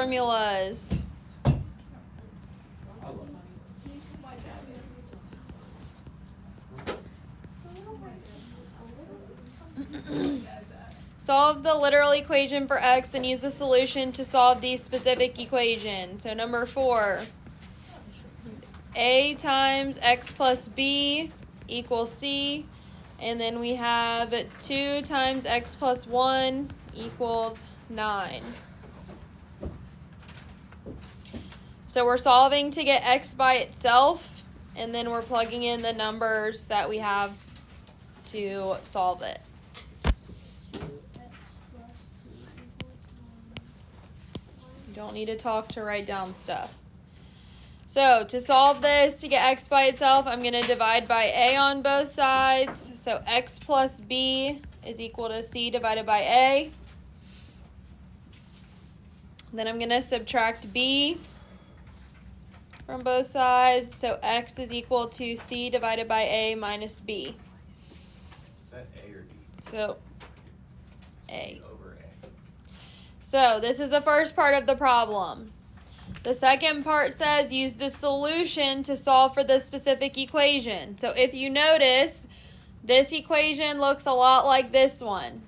formulas. Solve the literal equation for x and use the solution to solve the specific equation. So number 4, a times x plus b equals c. And then we have 2 times x plus 1 equals 9. So we're solving to get x by itself, and then we're plugging in the numbers that we have to solve it. You don't need to talk to write down stuff. So to solve this, to get x by itself, I'm going to divide by a on both sides. So x plus b is equal to c divided by a. Then I'm going to subtract b from both sides. So x is equal to c divided by a minus b. Is that a or d? So C over a. So this is the first part of the problem. The second part says use the solution to solve for this specific equation. So if you notice, this equation looks a lot like this one.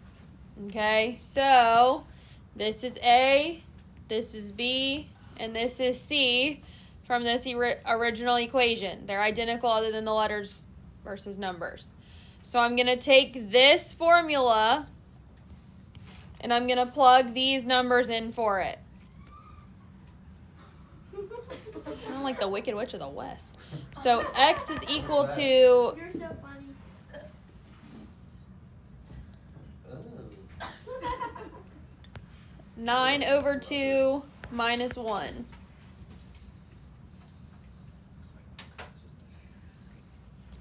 Okay, so this is A, this is B, and this is C from this original equation. They're identical other than the letters versus numbers. So I'm going to take this formula and I'm going to plug these numbers in for it. Sound like the Wicked Witch of the West. So x is equal to... You're so funny. 9 over 2 minus 1.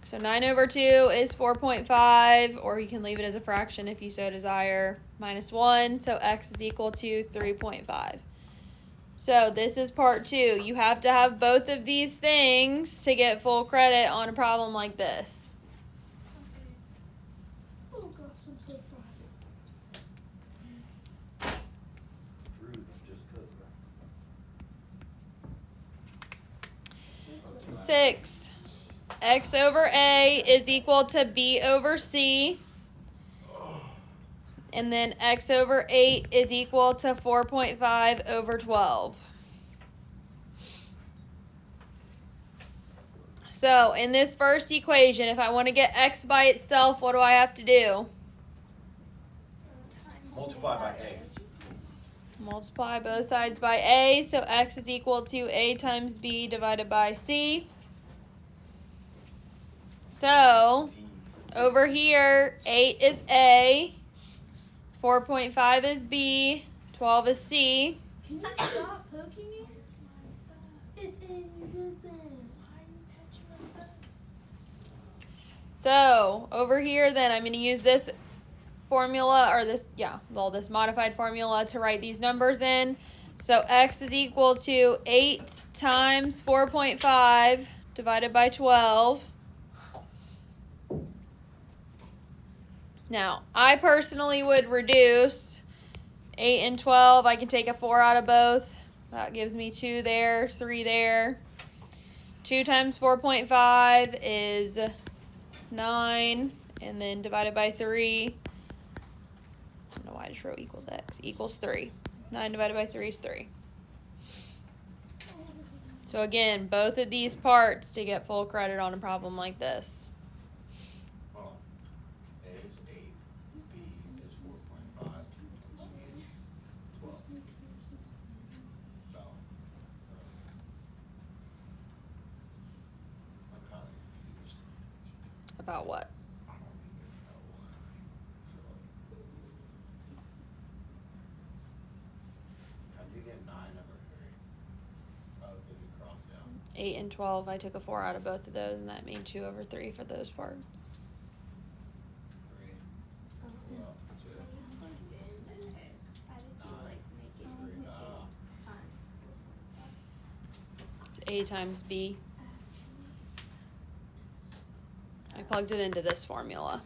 So 9 over 2 is 4.5, or you can leave it as a fraction if you so desire, minus 1. So x is equal to 3.5. So this is part 2. You have to have both of these things to get full credit on a problem like this. Oh gosh, I'm so sorry. Rude, just cook, right? 6. X over A is equal to B over C. And then x over 8 is equal to 4.5 over 12. So in this first equation, if I want to get x by itself, what do I have to do? Multiply by a. Multiply both sides by a, so x is equal to a times b divided by c. So over here, 8 is a, 4.5 is b, 12 is c. Can you stop poking me? It's in the bin. Why are you touching my stuff? So over here then I'm going to use this formula, or this modified formula to write these numbers in. So x is equal to 8 times 4.5 divided by 12. Now, I personally would reduce 8 and 12. I can take a 4 out of both. That gives me 2 there, 3 there. 2 times 4.5 is 9, and then divided by 3. I don't know why I just wrote equals x. Equals 3. 9 divided by 3 is 3. So again, both of these parts to get full credit on a problem like this. Well, a is 8, b is 4.5, and c is 12. So, I'm kind of confused. About what? I don't even know. So, how'd you get 9 over 3? Oh, because you crossed out. 8 and 12, I took a 4 out of both of those, and that made 2 over 3 for those parts. 3. Well, 2. 3. It's a times b. I plugged it into this formula.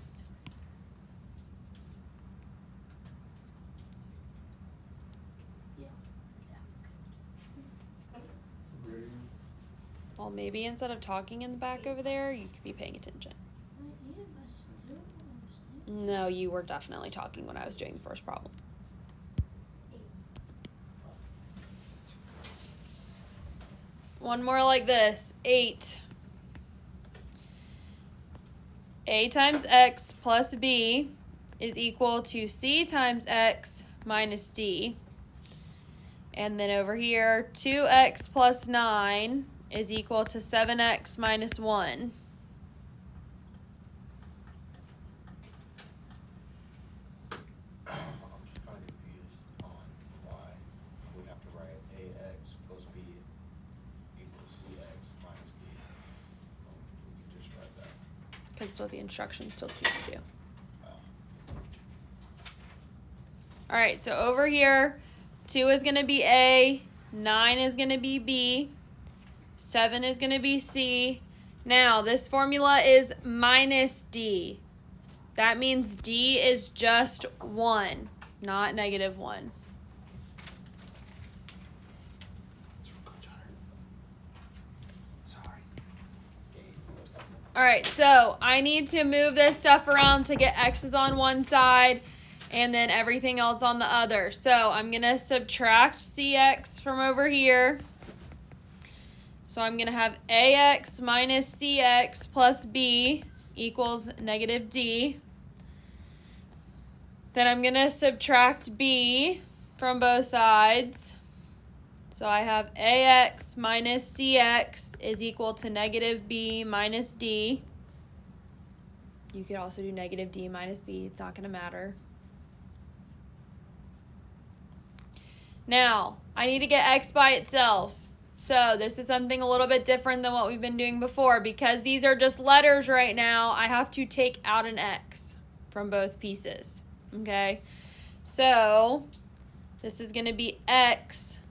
Well, maybe instead of talking in the back over there, you could be paying attention. No, you were definitely talking when I was doing the first problem. One more like this. 8. A times x plus b is equal to c times x minus d. And then over here, 2x plus 9 is equal to 7x minus 1. I'm just kind of confused on why we have to write ax plus b equals cx minus d. If we could just write that. Because that's what the instructions still teach you. All right, so over here, 2 is going to be A, 9 is going to be B, 7 is going to be C. Now, this formula is minus D. That means D is just 1, not negative 1. Sorry. All right, so I need to move this stuff around to get x's on one side and then everything else on the other. So I'm going to subtract cx from over here. So I'm going to have ax minus cx plus b equals negative d. Then I'm going to subtract b from both sides. So I have ax minus cx is equal to negative b minus d. You could also do negative d minus b. It's not going to matter. Now, I need to get x by itself. So this is something a little bit different than what we've been doing before. Because these are just letters right now, I have to take out an x from both pieces. Okay? So this is going to be x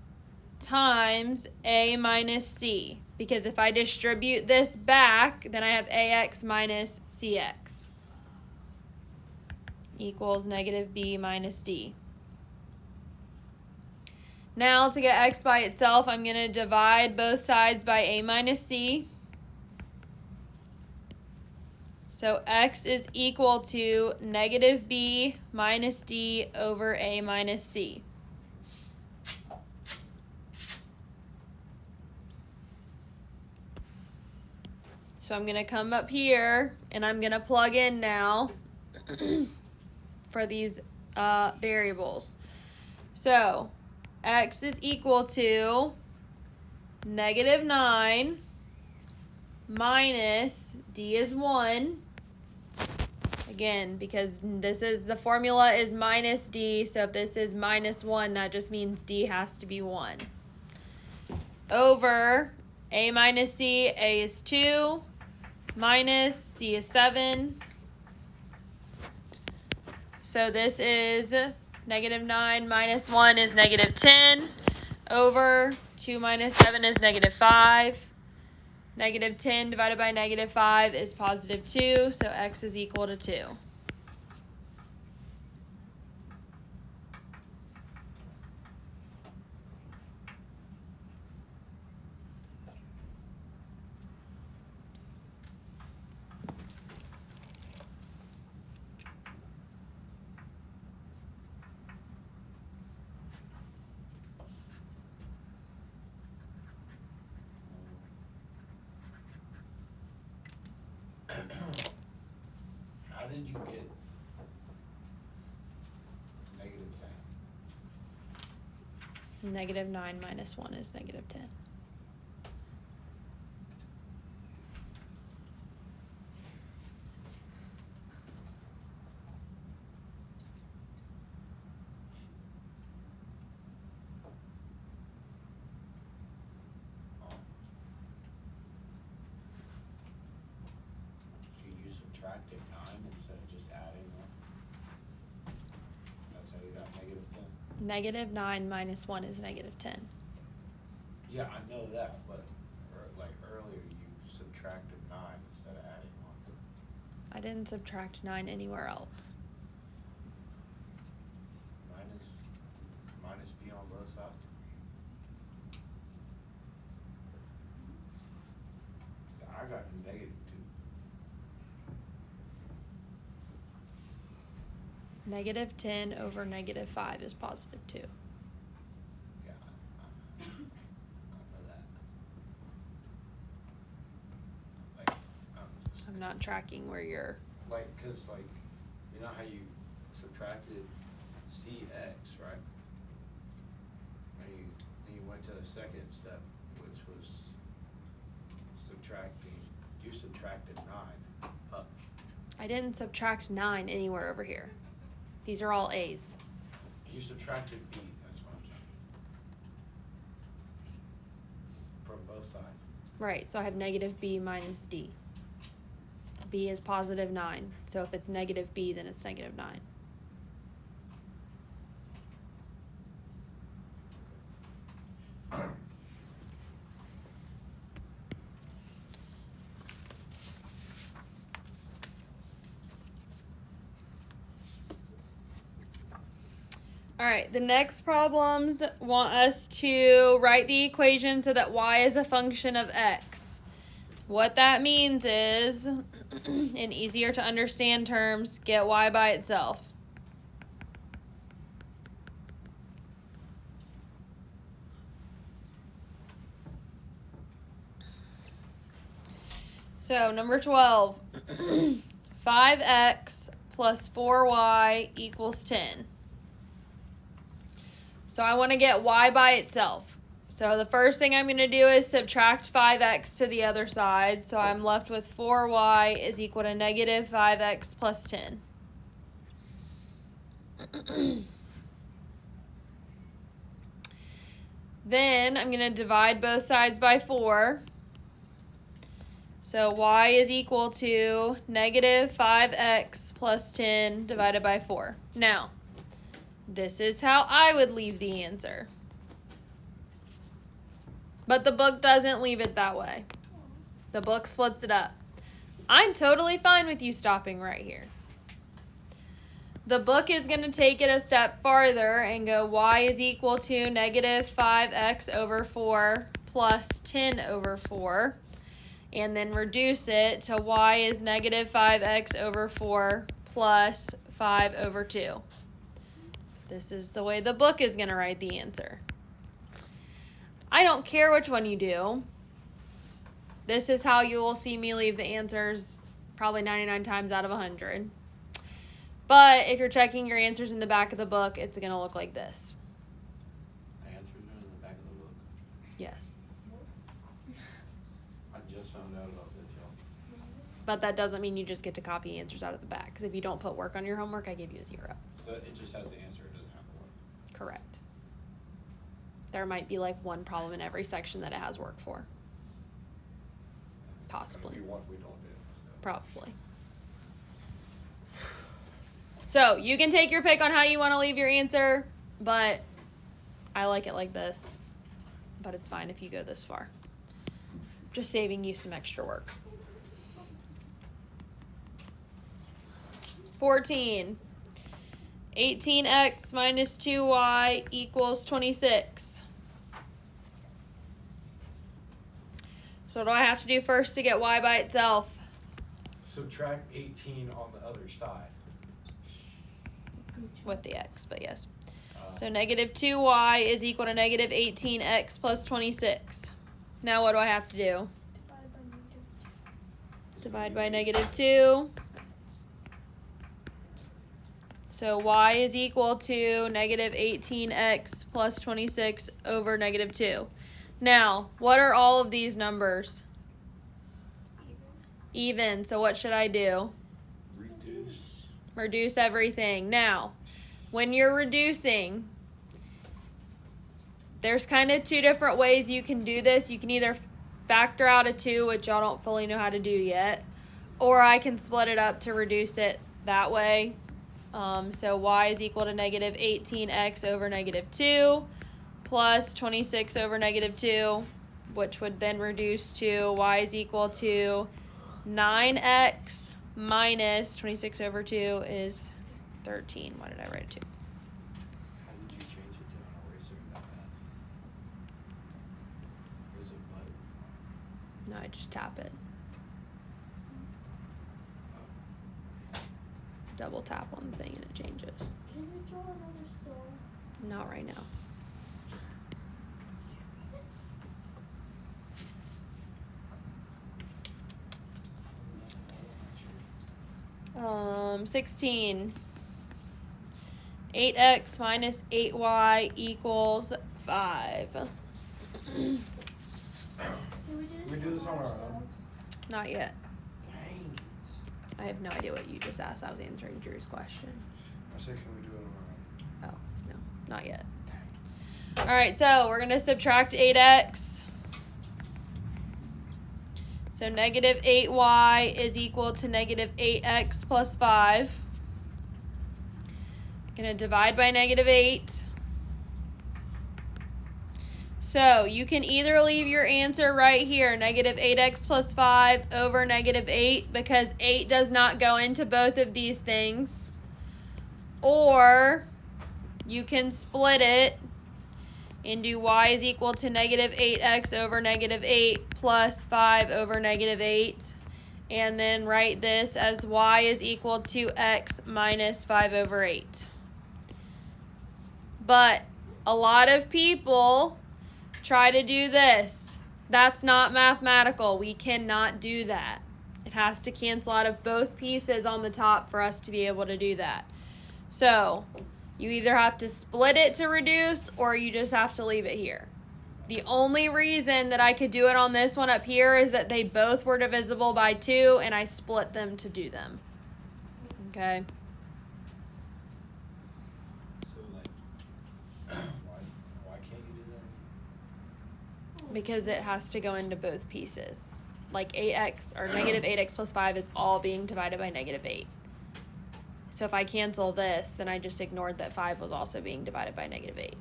times a minus c. Because if I distribute this back, then I have ax minus cx equals negative b minus d. Now, to get x by itself, I'm going to divide both sides by a minus c. So x is equal to negative b minus d over a minus c. So I'm going to come up here, and I'm going to plug in now for these variables. So x is equal to negative 9 minus d is 1. Again, because this is the formula is minus d, so if this is minus 1, that just means d has to be 1. Over a minus c, a is 2, minus c is 7. So this is negative 9 minus 1 is negative 10 over 2 minus 7 is negative 5. Negative 10 divided by negative 5 is positive 2, so x is equal to 2. How did you get negative 10? Negative 9 minus 1 is negative 10. Subtracted 9 instead of just adding them. That's how you got negative 10. Negative 9 minus 1 is negative 10. Yeah, I know that, but like earlier you subtracted 9 instead of adding 1. I didn't subtract 9 anywhere else. Minus b on both sides. negative 2. Negative 10 over negative 5 is positive 2. Yeah, I know that. Like, I'm not tracking where you're. like, cause like, you know how you subtracted CX, right? And you went to the second step, which was subtracting, you subtracted 9 up. I didn't subtract 9 anywhere over here. These are all A's. You subtracted B, that's what I'm saying. From both sides. Right, so I have negative B minus D. B is positive 9. So if it's negative B, then it's negative 9. All right, the next problems want us to write the equation so that y is a function of x. What that means is, in easier to understand terms, get y by itself. So, number 12, 5x plus 4y equals 10. So I want to get y by itself. So the first thing I'm going to do is subtract 5x to the other side. So I'm left with 4y is equal to negative 5x plus 10. Then I'm going to divide both sides by 4. So y is equal to negative 5x plus 10 divided by 4. Now, this is how I would leave the answer. But the book doesn't leave it that way. The book splits it up. I'm totally fine with you stopping right here. The book is going to take it a step farther and go y is equal to negative 5x over 4 plus 10 over 4. And then reduce it to y is negative 5x over 4 plus 5 over 2. This is the way the book is going to write the answer. I don't care which one you do. This is how you will see me leave the answers probably 99 times out of 100. But if you're checking your answers in the back of the book, it's going to look like this. My answers are in the back of the book. Yes. I just found out about this, y'all. But that doesn't mean you just get to copy answers out of the back. Because if you don't put work on your homework, I give you a 0. So it just has the answer, it doesn't have the work. Correct. There might be like one problem in every section that it has work for. Possibly. Maybe what we don't do. So. Probably. So you can take your pick on how you want to leave your answer, but I like it like this. But it's fine if you go this far. Just saving you some extra work. 14. 18x minus 2y equals 26. So what do I have to do first to get y by itself? Subtract 18 on the other side. With the x, but yes. So negative 2y is equal to negative 18x plus 26. Now what do I have to do? Divide by negative 2. So y is equal to negative 18x plus 26 over negative 2. Now, what are all of these numbers? Even. So what should I do? Reduce. Reduce everything. Now, when you're reducing, there's kind of two different ways you can do this. You can either factor out a 2, which y'all don't fully know how to do yet, or I can split it up to reduce it that way. So y is equal to negative 18x over negative 2 plus 26 over negative 2, which would then reduce to y is equal to 9x minus 26 over 2 is 13. Why did I write 2? How did you change it to an eraser like that? There's a button. No, I just tap it. double tap on the thing and it changes. Can you draw another star? Not right now. 16. 8x minus 8y equals 5. Can We do this on our own? Not yet. Dang it. I have no idea what you just asked. I was answering Drew's question. I said, can we do it on our own? Oh, no, not yet. Alright, so we're going to subtract 8x. So negative 8y is equal to negative 8x plus 5. Going to divide by negative 8. So you can either leave your answer right here, negative 8x plus 5 over negative 8, because 8 does not go into both of these things. Or you can split it and do y is equal to negative 8x over negative 8 plus 5 over negative 8. And then write this as y is equal to x minus 5 over 8. But a lot of people try to do this. That's not mathematical. We cannot do that. It has to cancel out of both pieces on the top for us to be able to do that. So you either have to split it to reduce or you just have to leave it here. The only reason that I could do it on this one up here is that they both were divisible by 2 and I split them to do them. Okay? So, like, why can't you do that? Because it has to go into both pieces. Like 8x or negative 8x plus 5 is all being divided by negative 8. So if I cancel this, then I just ignored that 5 was also being divided by negative 8,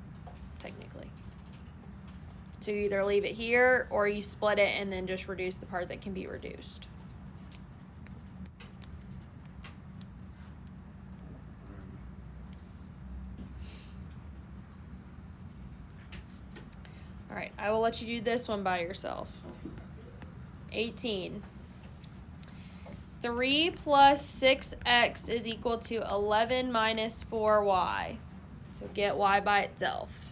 technically. So you either leave it here or you split it and then just reduce the part that can be reduced. All right, I will let you do this one by yourself. 18. 3 plus 6x is equal to 11 minus 4y. So get y by itself.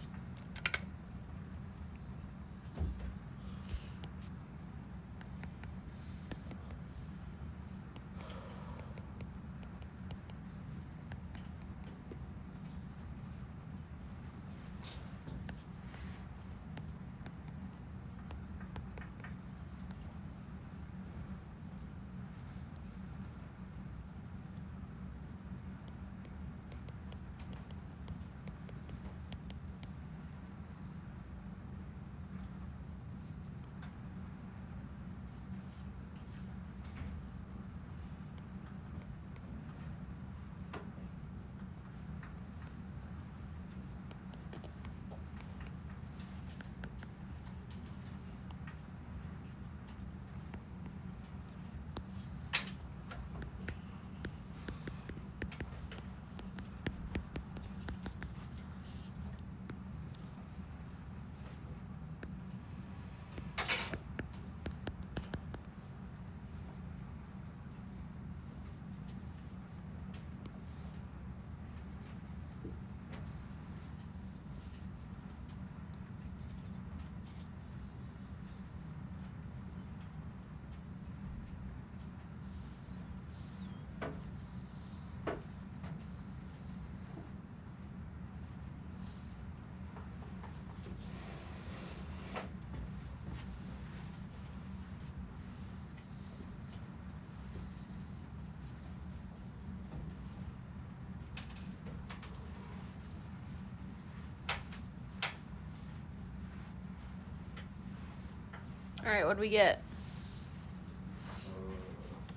All right, what do we get?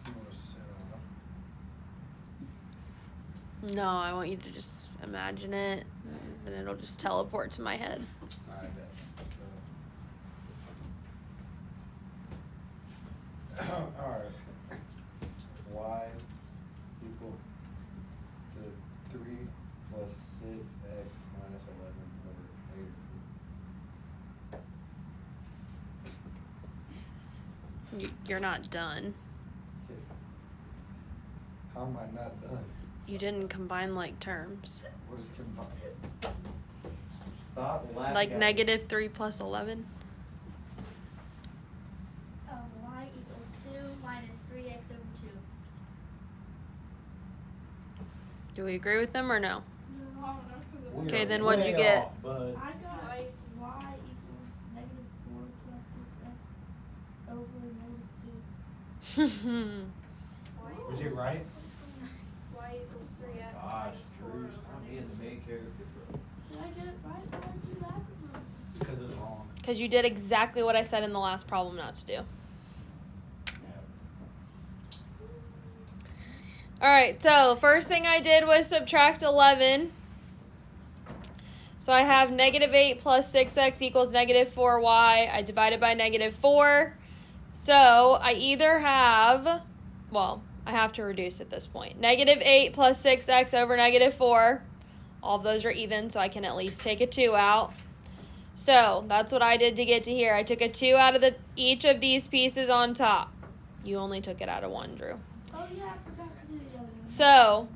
You want to set up? No, I want you to just imagine it, and it'll just teleport to my head. I bet. Alright. Y equal to 3 plus 6x minus 11 over 8. You're not done. How am I not done? You didn't combine like terms. What is combined? Stop laughing. Like at me. negative 3 plus 11. Y equals 2 minus 3x over 2. Do we agree with them or no? We Okay, are then what'd you way get? off, bud. I got y equals negative 4 plus 6x over negative 2. Was it right? Y equals 3x Gosh, minus 4 Drew, over stop being the main character, bro. Did I get it right? Why did you laugh at me? Because it's wrong. Because you did exactly what I said in the last problem not to do. Alright, so first thing I did was subtract 11. So I have negative 8 plus 6x equals negative 4y. I divided by negative 4. So I either have, well, I have to reduce at this point. Negative 8 plus 6x over negative 4. All of those are even, so I can at least take a 2 out. So that's what I did to get to here. I took a 2 out of each of these pieces on top. You only took it out of one, Drew. Oh, yeah, I forgot to do the other one. So,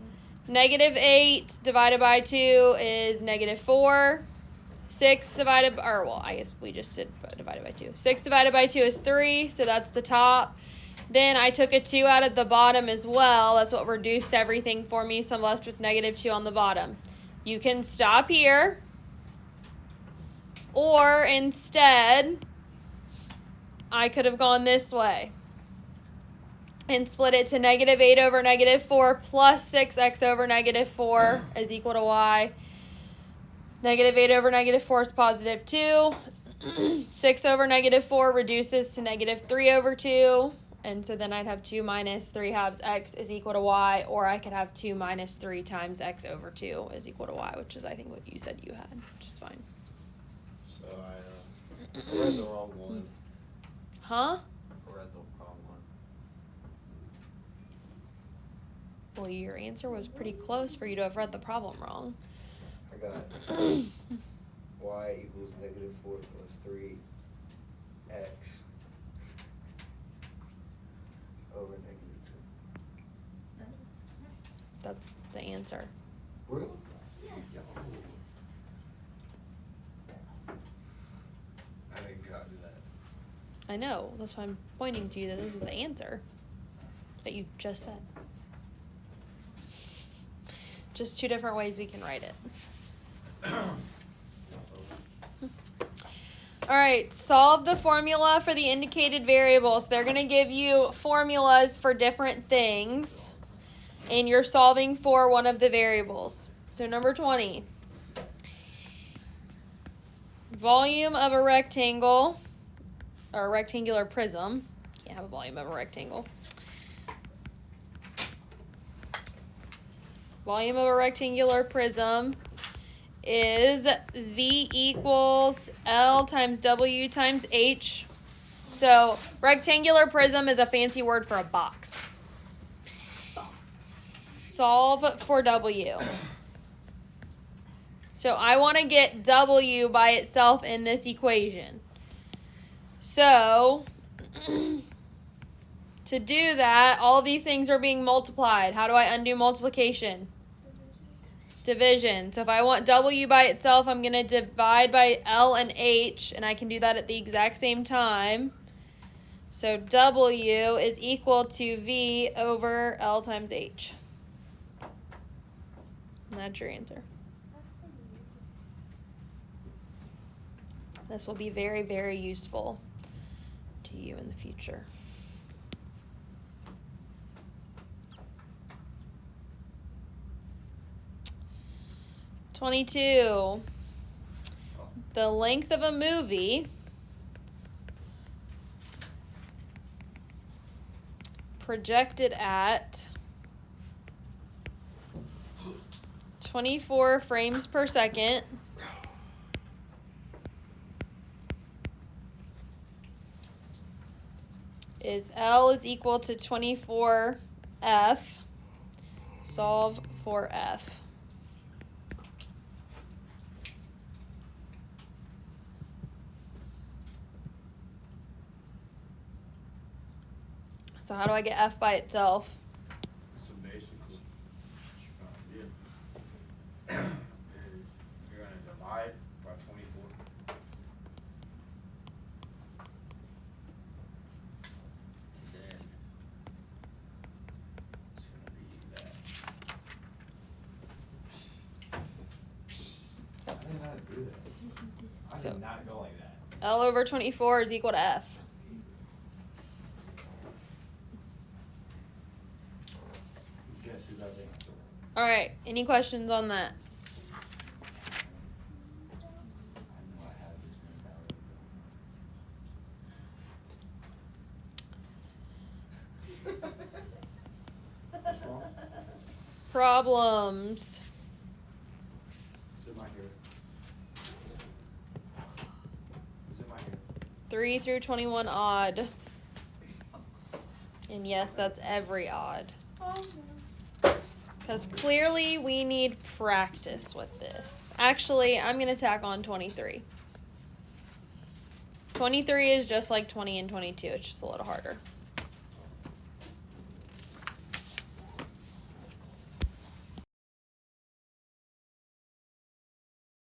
negative 8 divided by 2 is negative 4. 6 divided, or well, I guess we just did divided by 2. 6 divided by 2 is 3, so that's the top. Then I took a 2 out of the bottom as well. That's what reduced everything for me, so I'm left with negative 2 on the bottom. You can stop here, or instead, I could have gone this way and split it to negative 8 over negative 4 plus 6x over negative 4 is equal to y. Negative 8 over negative 4 is positive 2. 6 over negative 4 reduces to negative 3 over 2. And so then I'd have 2 minus 3 halves x is equal to y. Or I could have 2 minus 3 times x over 2 is equal to y, which is I think what you said you had, which is fine. So I read the wrong one. Huh? I read the wrong one. Well, your answer was pretty close for you to have read the problem wrong. I got y equals negative 4 plus 3x over negative 2. That's the answer. Really? Yeah. Yo. I didn't copy that. I know. That's why I'm pointing to you that this is the answer that you just said. Just two different ways we can write it. All right, solve the formula for the indicated variables. They're going to give you formulas for different things, and you're solving for one of the variables. So number 20. Volume of a rectangle, or a rectangular prism. Can't have a volume of a rectangle. Volume of a rectangular prism is V equals L times W times H. So rectangular prism is a fancy word for a box. Solve for W. So I want to get W by itself in this equation. So to do that, all of these things are being multiplied. How do I undo multiplication? Division. So if I want W by itself, I'm going to divide by L and H, and I can do that at the exact same time. So W is equal to V over L times H. And that's your answer. This will be very, very useful to you in the future. $22. The length of a movie projected at 24 frames per second is L is equal to 24F. Solve for F. So how do I get F by itself? So basically, did not go like that. L over 24 is equal to F. Guess who got the answer? All right. Any questions on that? I know I have this mentality. What's wrong? Problems. It's in my hair. It's in my hair. 3 through 21 odd. And yes, that's every odd. Because clearly we need practice with this. Actually, I'm going to tack on 23. 23 is just like 20 and 22. It's just a little harder.